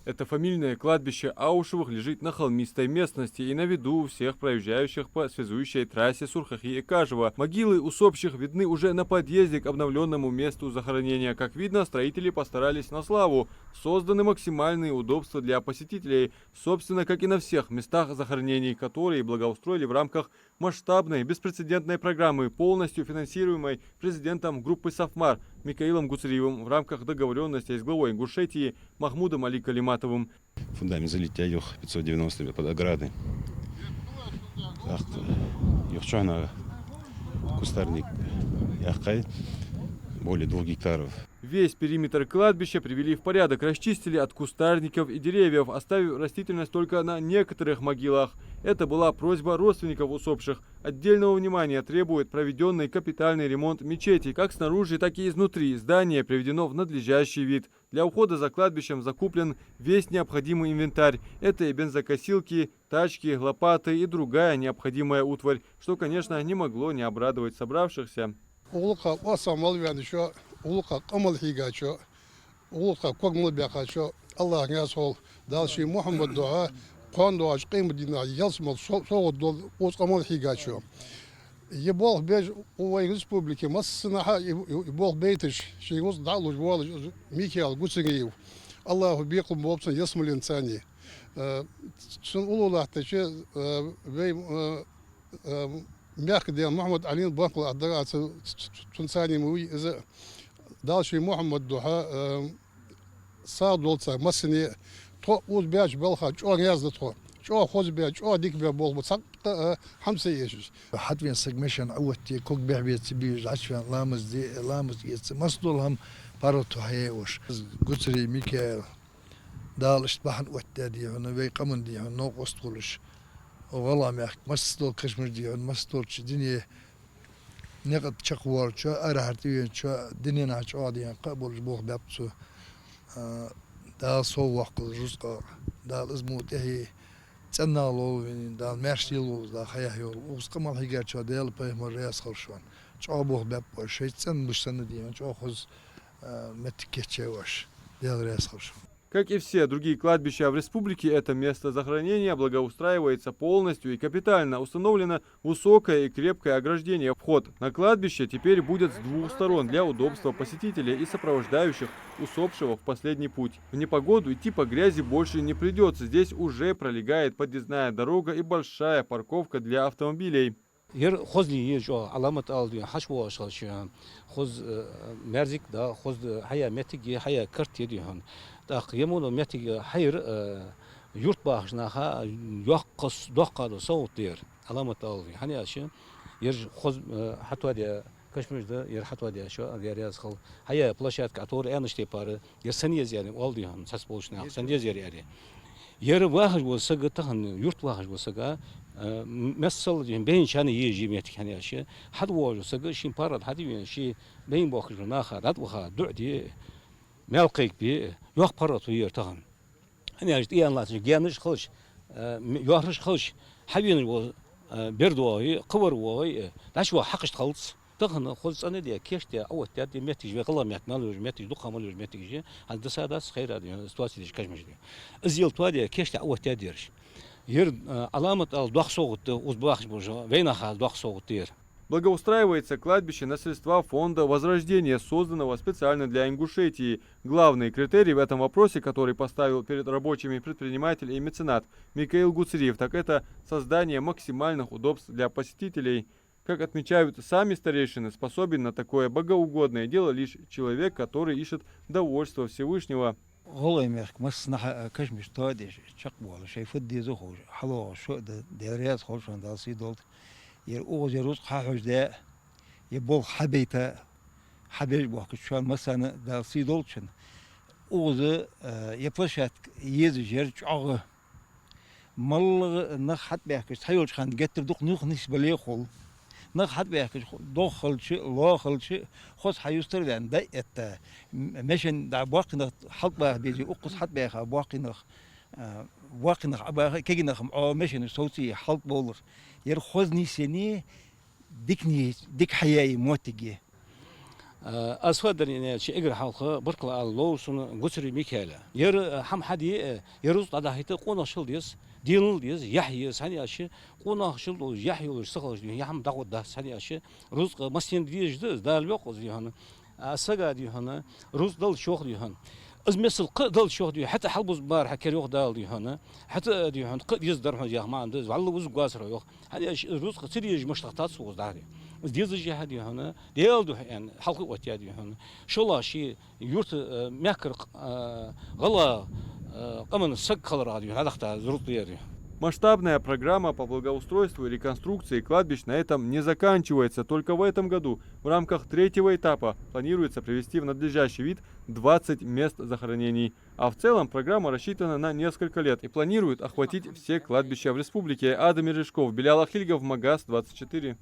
Это фамильное кладбище Аушевых лежит на холмистой местности и на виду у всех проезжающих по связующей трассе Сурхахи и Кажево. Могилы усопших видны уже на подъезде к обновленному месту захоронения. Как видно, строители постарались на славу. Созданы максимальные удобства для посетителей, собственно, как и на всех местах захоронений, которые благоустроили в рамках масштабной беспрецедентной программы, полностью финансируемой президентом группы «Сафмар» Микаилом Гуцериевым в рамках договоренности с главой Ингушетии Махмудом Али Калиматовым. Фундамент залития 590 под ограды. Юхчана кустарник яхкай более 2 гектаров. Весь периметр кладбища привели в порядок, расчистили от кустарников и деревьев, оставив растительность только на некоторых могилах. Это была просьба родственников усопших. Отдельного внимания требует проведенный капитальный ремонт мечети, как снаружи, так и изнутри. Здание приведено в надлежащий вид. Для ухода за кладбищем закуплен весь необходимый инвентарь. Это и бензокосилки, тачки, лопаты и другая необходимая утварь, что, конечно, не могло не обрадовать собравшихся. Улука камал хигачо, улука когмал бяхачо, Аллах нясол, дальше Мухаммад дуа, панду ашким дина, ялсмал соот дол, ос камал хигачо. Ебол беж увай республики, масснаха ебол бейтиш, шигос далуж вал Михаил Гуцериев. Аллаху бекум бобсан ясмалин цани. Сын улулахтаче вей мягко дел Мухаммад Алин Бакл отдаваться цунцани муи из дальше Мухаммад духа садолца масни то узбяч белха чо гязда то чо хозбяч чо дик бя бол бсак хамса ешиш حتى سجمشن أوتي كوك بيعبيت بيج عشان لامز يت مصدولهم بارتو هيوش قصري ميكائيل دال اشتباحن وتدي هنا بي قمن دي هنا نو قستولش والله ما مصدول كشمش دي هنا مصدول دنيا نقد شقوار شو أرهرتي شو دنيا ناش عادي قبل جبوه بابسو دال صوّق الرزق دال اسمه هي تنالو دال مرشيلو دا خياهيول وسقمال هيجات شو دال بيهم الرئاس خلشون شعبوه باب شيء تن مش سنة دي شو خز متكتشوش دال الرئاس خلشون. Как и все другие кладбища в республике, это место захоронения благоустраивается полностью и капитально. Установлено высокое и крепкое ограждение. Вход на кладбище теперь будет с 2 сторон для удобства посетителей и сопровождающих усопшего в последний путь. В непогоду идти по грязи больше не придется. Здесь уже пролегает подъездная дорога и большая парковка для автомобилей. ير خذ لي يجوا علامة ألدي حشوا شغل خذ مرزق دا خذ حيا متجي حيا كرت يديهن دا قيمون متجي حير يرت باخشناها يقص دقة صوت دير علامة ألدي حني أشياء ير خذ حتى دي كشمش ده ير حتى دي أشياء دي رياض خل حيا بلاشات كاتور أنا شتي بار ير سنيز يعني ألديهم ساسبولشنا سنيز يعني ير واحد وسجى تهن يرت واحد وسجى مثل بين شان يجي ميتك يعني أشياء حد واجو سجى شين بارد حد يعني شيء بين باخر ناخر رد وخا دعدي ملقيك بي يوخ بارد وير تهن يعني أجد إيه الله جيانش خلش يوهرش خلش حبين و بردواي قور واي لاشوا حقش خلص تهن خلص أنا دي كيش دي أول تادي ميتك جي غلا ميت مالوج ميتك دقة مالوج ميتك جي عند سادس خير هذا استواسي ديش كاش مجدي أزيل توادي كيش دي أول تاديرش ير علامة الدوخ صوت узбахш божа вейнаха دوخ صوت дир. Благоустраивается кладбище на средства фонда Возрождения, созданного специально для Ингушетии. Главный критерий в этом вопросе, который поставил перед рабочими предприниматель и меценат Микаил Гуцериев, так это создание максимальных удобств для посетителей. Как отмечают сами старейшины, способен на такое богоугодное дело лишь человек, который ищет довольство Всевышнего. والله ما مسنا كشمش تادي شقبال شيء فدي زخور حلو شو ديريات خوش عند الصيدلت يرقوز يروز حاجة ده يبغى حبيته حبيج بوك شو مثلا ده الصيدلتشن أوز يفشت يزجر شعره مال نخت بيحكي تحيل خان جت دوق نخ نسبة ليخول نخت بيحكي دخل شيء لاخل شيء خص حيستر لأن ده مشان ده باقي نخ حط بيه بيجي أقص حط بيه باقي نخ كي نخ مشان صوتي حط بولر يرخذني سنة ديك حياة موتجي أسفدني شيء إجر حلقة بركلا اللوسون قصري ميكالا هم حدي يروز على هيت قونا شل ديس ديل ديس يحيى سني أشي قونا شل يحيى ويشتغل يهم دعوة ده سني أشي روز مسين ديش ده الوقت زي هنا السجا دي هنا روز دل شوخ دي هنا از مثل قدل شوخ دي حتى حلبوز بار حكي يوخ دال دي هنا حتى دي هنا قد يصدر هنا يا ما عنده والله وز قاسر يوخ هذا روز قصير يج مشتقات سوز داري ديز جه هدي هنا ديال دو يعني حلقة وتيا دي هنا شو الله شيء يورت مكر غلا قمن السق خل راديو هذا اختار زرط دياري. Масштабная программа по благоустройству и реконструкции кладбищ на этом не заканчивается. Только в этом году в рамках третьего этапа планируется привести в надлежащий вид 20 мест захоронений. А в целом программа рассчитана на несколько лет и планирует охватить все кладбища в республике. Адам Рыжков, Белял Ахильгов, Магаз 24.